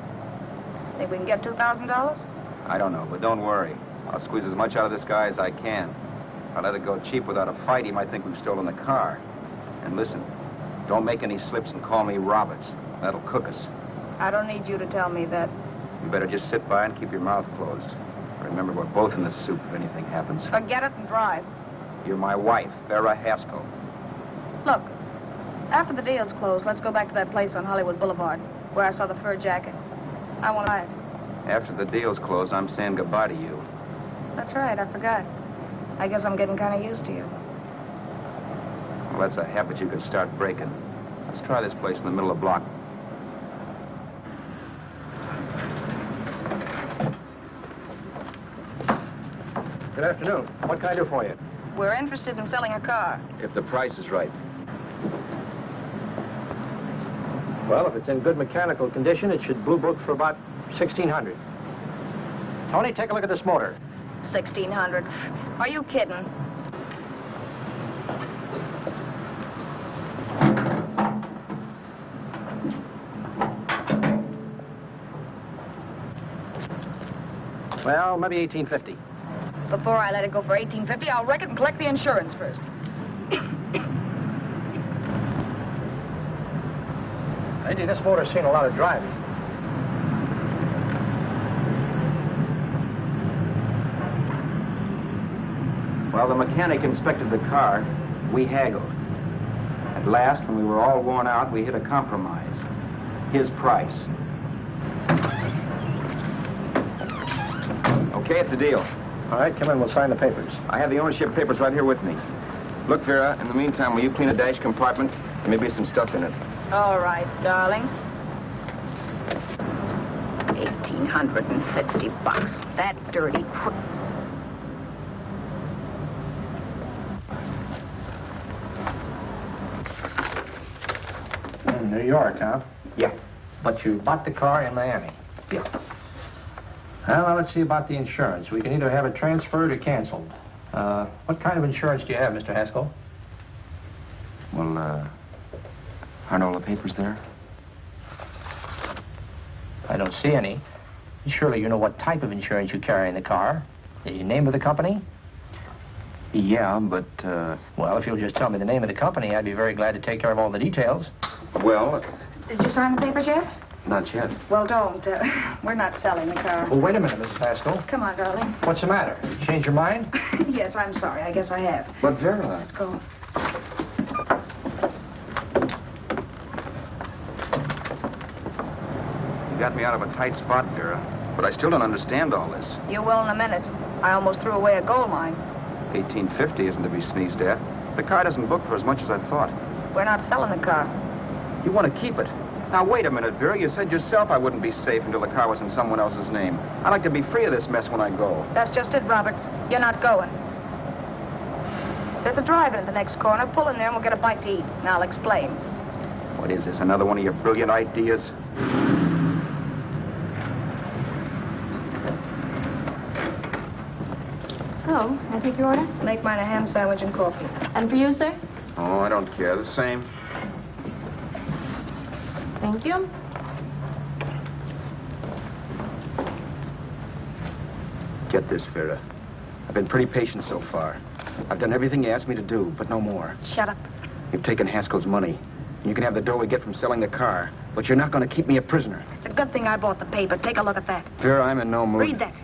Think we can get $2,000? I don't know, but don't worry. I'll squeeze as much out of this guy as I can. If I let it go cheap without a fight, he might think we've stolen the car. And listen, don't make any slips and call me Roberts. That'll cook us. I don't need you to tell me that. You better just sit by and keep your mouth closed. Remember, we're both in the soup if anything happens. Forget it and drive. You're my wife, Vera Haskell. Look, after the deal's closed, let's go back to that place on Hollywood Boulevard where I saw the fur jacket. I want to buy it. After the deal's closed, I'm saying goodbye to you. That's right, I forgot. I guess I'm getting kind of used to you. Well, that's a habit you could start breaking. Let's try this place in the middle of the block. Good afternoon. What can I do for you? We're interested in selling a car. If the price is right. Well, if it's in good mechanical condition, it should blue book for about $1,600. Tony, take a look at this motor. $1,600. Are you kidding? Well, maybe 1850. Before I let it go for 1850, I'll wreck it and collect the insurance first. Lady, this motor's seen a lot of driving. Well, the mechanic inspected the car. We haggled. At last, when we were all worn out, we hit a compromise. His price. Okay, it's a deal. All right, come in. We'll sign the papers. I have the ownership papers right here with me. Look, Vera, in the meantime, will you clean the dash compartment? There may be some stuff in it. All right, darling. $1,850. That dirty crook. In New York, huh? Yeah. But you bought the car in Miami. Yeah. Well, now let's see about the insurance. We can either have it transferred or canceled. What kind of insurance do you have, Mr. Haskell? Well, aren't all the papers there? I don't see any. Surely you know what type of insurance you carry in the car. The name of the company? Yeah, but, Well, if you'll just tell me the name of the company, I'd be very glad to take care of all the details. well, Did you sign the papers yet? not yet. Well, don't. We're not selling the car. Well, wait a minute, Mrs. Haskell. Come on, darling. What's the matter? You changed your mind? Yes, I'm sorry. I guess I have. But, Vera... Let's go. You got me out of a tight spot, Vera. But I still don't understand all this. You will in a minute. I almost threw away a gold mine. 1850 isn't to be sneezed at. The car doesn't book for as much as I thought. We're not selling the car. You want to keep it. Now, wait a minute, Vera. You said yourself I wouldn't be safe until the car was in someone else's name. I'd like to be free of this mess when I go. That's just it, Roberts. You're not going. There's a drive-in at the next corner. Pull in there and we'll get a bite to eat. And I'll explain. What is this, another one of your brilliant ideas? Oh, I take your order. Make mine a ham sandwich and coffee. And for you, sir? Oh, I don't care. The same. Thank you. Get this, Vera. I've been pretty patient so far. I've done everything you asked me to do, but no more. Shut up. You've taken Haskell's money. And you can have the dough we get from selling the car. But you're not going to keep me a prisoner. It's a good thing I bought the paper. Take a look at that. Vera, I'm in no mood. Read that.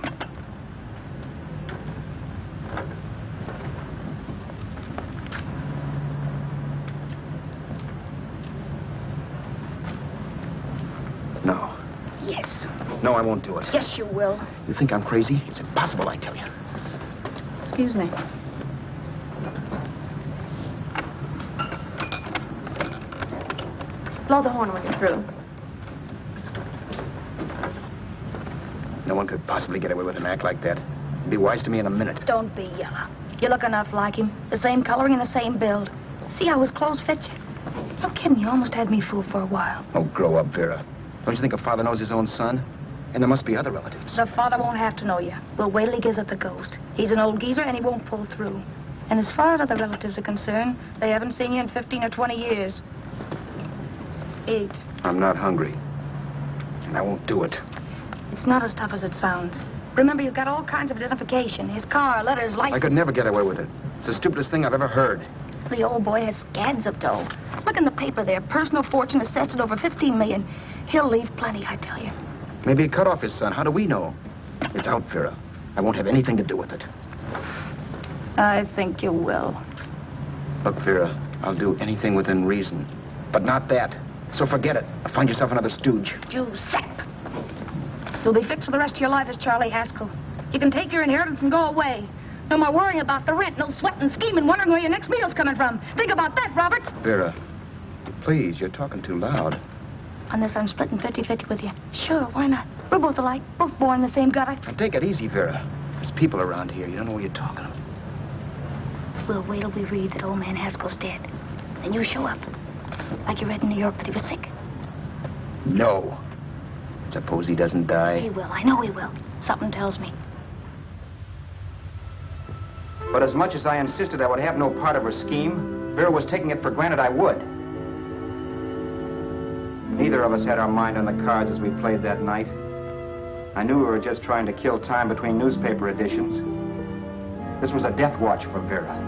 No. Yes. No, I won't do it. Yes, you will. You think I'm crazy? It's impossible, I tell you. Excuse me. Blow the horn when you're through. No one could possibly get away with an act like that. He'd be wise to me in a minute. Don't be yellow. You look enough like him. The same coloring and the same build. See how his clothes fit you? No kidding, you almost had me fooled for a while. Oh, grow up, Vera. Don't you think a father knows his own son? And there must be other relatives. The father won't have to know you. We'll wait till he gives up the ghost. He's an old geezer and he won't pull through. And as far as other relatives are concerned, they haven't seen you in 15 or 20 years. Eat. I'm not hungry. And I won't do it. It's not as tough as it sounds. Remember, you've got all kinds of identification. His car, letters, license. I could never get away with it. It's the stupidest thing I've ever heard. The old boy has scads of dough. Look in the paper there. Personal fortune assessed at over $15 million. He'll leave plenty, I tell you. Maybe he cut off his son. How do we know? It's out, Vera. I won't have anything to do with it. I think you will. Look, Vera, I'll do anything within reason. But not that. So forget it. Find yourself another stooge. You sap. You'll be fixed for the rest of your life as Charlie Haskell. You can take your inheritance and go away. No more worrying about the rent, no sweating, scheming, wondering where your next meal's coming from. Think about that, Roberts. Vera, please, you're talking too loud. On this, I'm splitting 50-50 with you. Sure, why not? We're both alike, both born in the same gutter. Now, take it easy, Vera. There's people around here. You don't know what you're talking about. We'll wait till we read that old man Haskell's dead. Then you show up. Like you read in New York that he was sick. No. Suppose he doesn't die. He will. I know he will. Something tells me. But as much as I insisted I would have no part of her scheme, Vera was taking it for granted I would. Neither of us had our mind on the cards as we played that night. I knew we were just trying to kill time between newspaper editions. This was a death watch for Vera.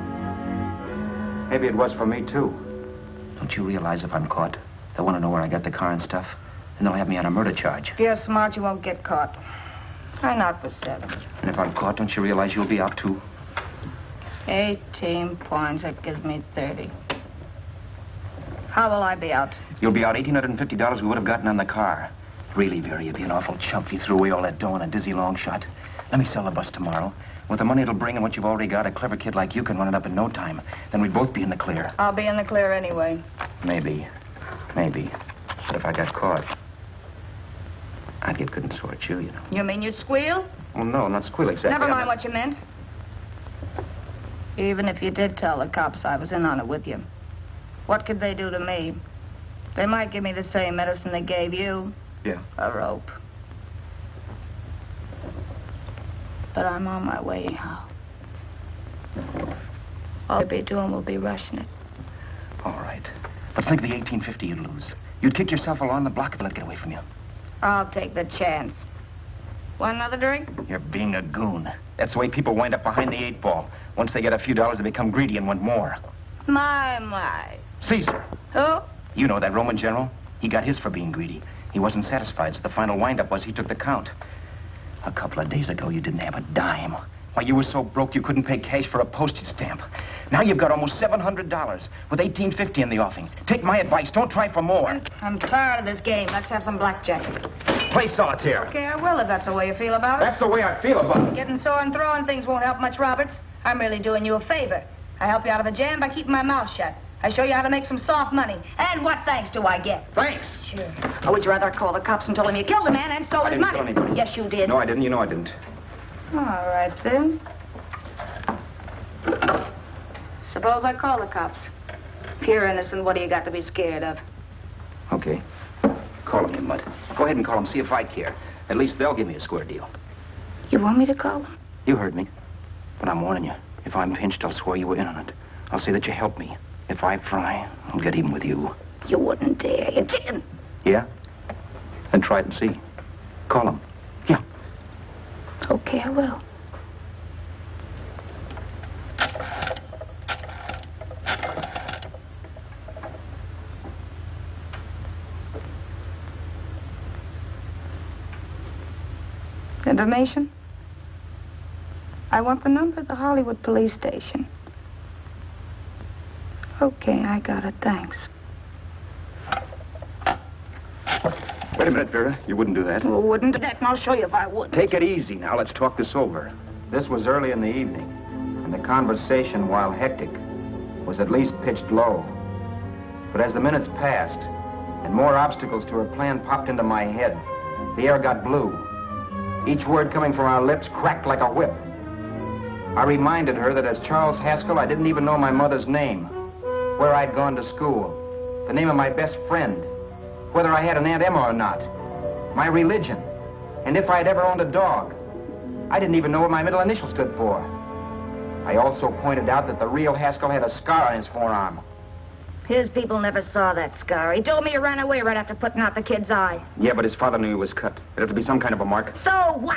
Maybe it was for me, too. Don't you realize if I'm caught, they'll want to know where I got the car and stuff, and they'll have me on a murder charge. If you're smart, you won't get caught. I knock for 7. And if I'm caught, don't you realize you'll be out, too? 18 points, that gives me 30. How will I be out? You'll be out $1,850 we would have gotten on the car. Really, Vera, you'd be an awful chump if you threw away all that dough on a dizzy long shot. Let me sell the bus tomorrow. With the money it'll bring and what you've already got, a clever kid like you can run it up in no time. Then we'd both be in the clear. I'll be in the clear anyway. Maybe. Maybe. But if I got caught, I'd get good and sore at you, you know. You mean you'd squeal? Oh, no, not squeal exactly. Never mind what you meant. Even if you did tell the cops I was in on it with you, what could they do to me? They might give me the same medicine they gave you. Yeah. A rope. But I'm on my way now. All they'll be doing will be rushing it. All right. But think of the $1,850 you'd lose. You'd kick yourself along the block if it let get away from you. I'll take the chance. Want another drink? You're being a goon. That's the way people wind up behind the 8 ball. Once they get a few dollars, they become greedy and want more. My. Caesar. Who? You know that Roman general? He got his for being greedy. He wasn't satisfied, so the final wind-up was he took the count. A couple of days ago, you didn't have a dime. Why, you were so broke you couldn't pay cash for a postage stamp. Now you've got almost $700 with $1,850 in the offing. Take my advice. Don't try for more. I'm tired of this game. Let's have some blackjack. Play solitaire. Okay, I will if that's the way you feel about it. That's the way I feel about it. Getting sore and throwing things won't help much, Roberts. I'm really doing you a favor. I help you out of a jam by keeping my mouth shut. I show you how to make some soft money. And what thanks do I get? Thanks. Sure. Or would you rather call the cops and tell them you killed the man and stole his money? I didn't kill anybody. Yes, you did. No, I didn't. You know I didn't. All right, then. Suppose I call the cops. If you're innocent, what do you got to be scared of? Okay. Call them, you mutt. Go ahead and call them, see if I care. At least they'll give me a square deal. You want me to call them? You heard me. But I'm warning you. If I'm pinched, I'll swear you were in on it. I'll say that you helped me. If I fry, I'll get even with you. You wouldn't dare. You didn't. Yeah? Then try it and see. Call them. Yeah. Okay, I will. Information? I want the number of the Hollywood police station. Okay, I got it. Thanks. Wait a minute, Vera. You wouldn't do that. Well, wouldn't do that, and I'll show you if I would. Take it easy now. Let's talk this over. This was early in the evening, and the conversation, while hectic, was at least pitched low. But as the minutes passed, and more obstacles to her plan popped into my head, the air got blue. Each word coming from our lips cracked like a whip. I reminded her that as Charles Haskell, I didn't even know my mother's name, where I'd gone to school, the name of my best friend, whether I had an Aunt Emma or not, my religion, and if I'd ever owned a dog. I didn't even know what my middle initial stood for. I also pointed out that the real Haskell had a scar on his forearm. His people never saw that scar. He told me he ran away right after putting out the kid's eye. Yeah, but his father knew he was cut. It'd have to be some kind of a mark. So what?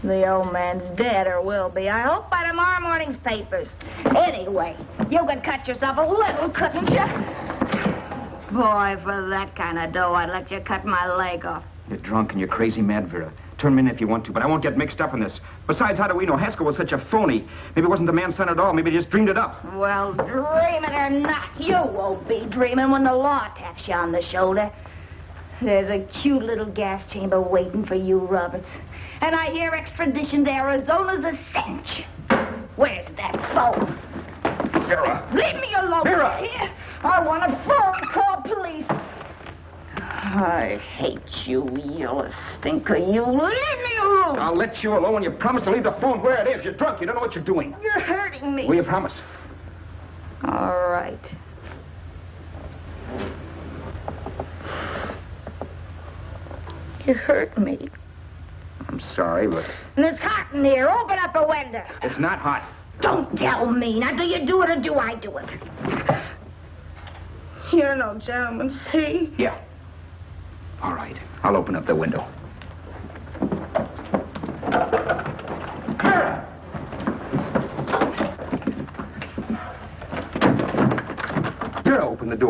The old man's dead, or will be. I hope by tomorrow morning's papers. Anyway, you could cut yourself a little, couldn't you? Boy, for that kind of dough, I'd let you cut my leg off. You're drunk and you're crazy mad, Vera. Turn me in if you want to, but I won't get mixed up in this. Besides, how do we know? Haskell was such a phony. Maybe he wasn't the man's son at all. Maybe he just dreamed it up. Well, dreaming or not, you won't be dreaming when the law taps you on the shoulder. There's a cute little gas chamber waiting for you, Roberts. And I hear extradition to Arizona's a cinch. Where's that phone? Vera! Leave me alone. Vera! Here. I want a phone call, please. I hate you yellow stinker. You leave me alone. I'll let you alone when you promise to leave the phone where it is. You're drunk. You don't know what you're doing. You're hurting me. Will you promise? All right. You hurt me. I'm sorry, but... And it's hot in here. Open up a window. It's not hot. Don't tell me. Now, do you do it or do I do it? You're no gentleman, see? Yeah. All right. I'll open up the window.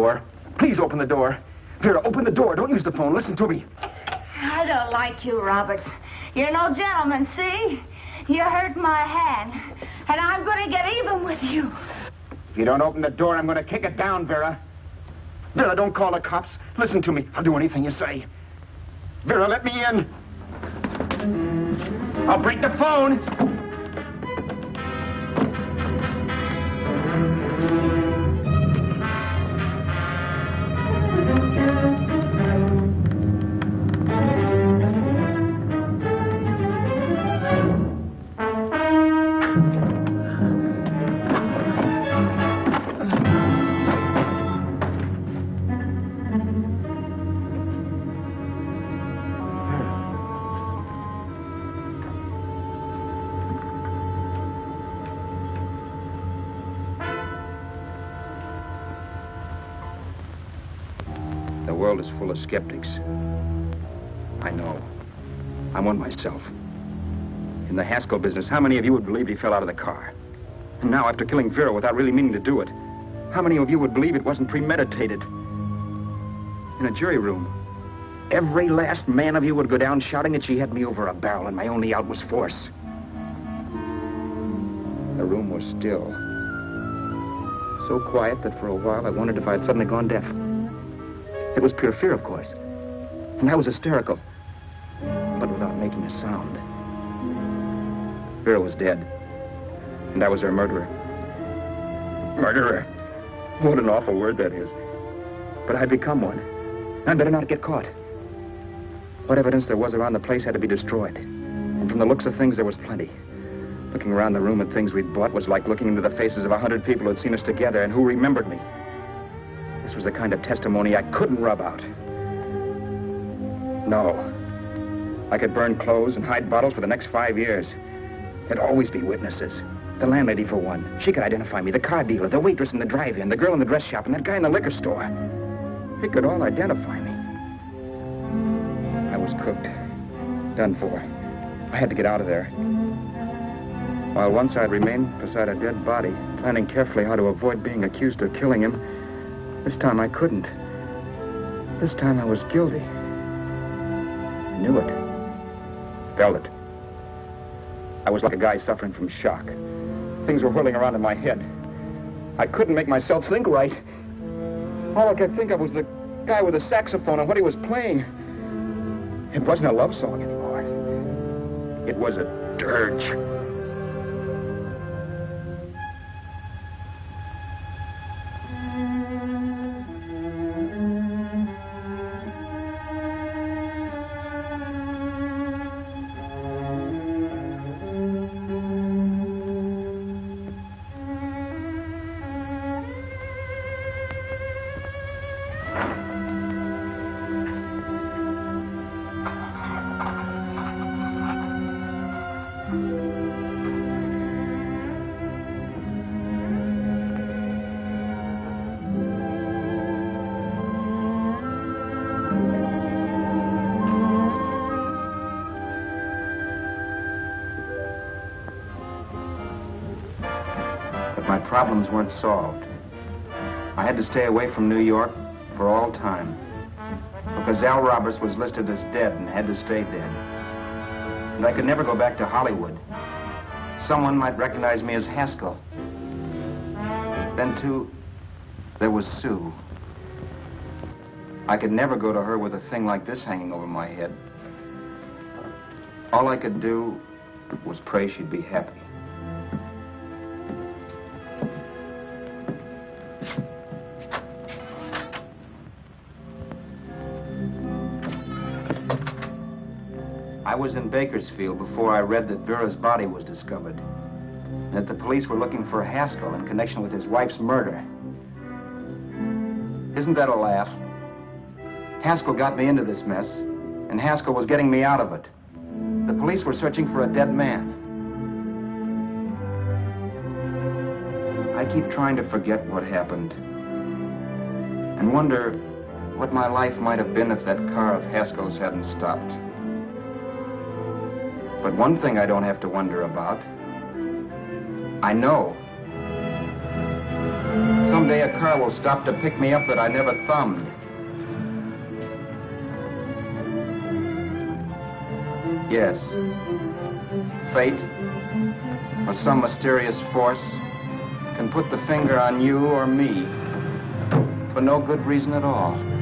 door. Please open the door. Vera, open the door. Don't use the phone. Listen to me. I don't like you, Roberts. You're no gentleman, see? You hurt my hand, and I'm going to get even with you. If you don't open the door, I'm going to kick it down, Vera. Vera, don't call the cops. Listen to me. I'll do anything you say. Vera, let me in. I'll break the phone. The world is full of skeptics. I know. I'm one myself. In the Haskell business, how many of you would believe he fell out of the car? And now, after killing Vera without really meaning to do it, how many of you would believe it wasn't premeditated? In a jury room, every last man of you would go down shouting that she had me over a barrel and my only out was force. The room was still. So quiet that for a while I wondered if I had suddenly gone deaf. It was pure fear, of course. And I was hysterical, but without making a sound. Vera was dead, and I was her murderer. Murderer? What an awful word that is. But I'd become one. I'd better not get caught. What evidence there was around the place had to be destroyed. And from the looks of things, there was plenty. Looking around the room at things we'd bought was like looking into the faces of 100 people who'd seen us together and who remembered me. This was the kind of testimony I couldn't rub out. No. I could burn clothes and hide bottles for the next 5 years. There'd always be witnesses. The landlady, for one. She could identify me. The car dealer, the waitress in the drive-in, the girl in the dress shop, and that guy in the liquor store. They could all identify me. I was cooked. Done for. I had to get out of there. While once I'd remained beside a dead body, planning carefully how to avoid being accused of killing him, this time I couldn't. This time I was guilty. I knew it. Felt it. I was like a guy suffering from shock. Things were whirling around in my head. I couldn't make myself think right. All I could think of was the guy with the saxophone and what he was playing. It wasn't a love song anymore. It was a dirge. Problems weren't solved. I had to stay away from New York for all time because Al Roberts was listed as dead and had to stay dead. And I could never go back to Hollywood. Someone might recognize me as Haskell. Then, too, there was Sue. I could never go to her with a thing like this hanging over my head. All I could do was pray she'd be happy. I was in Bakersfield before I read that Vera's body was discovered, and that the police were looking for Haskell in connection with his wife's murder. Isn't that a laugh? Haskell got me into this mess, and Haskell was getting me out of it. The police were searching for a dead man. I keep trying to forget what happened, and wonder what my life might have been if that car of Haskell's hadn't stopped. But one thing I don't have to wonder about. I know. Someday a car will stop to pick me up that I never thumbed. Yes. Fate, or some mysterious force, can put the finger on you or me for no good reason at all.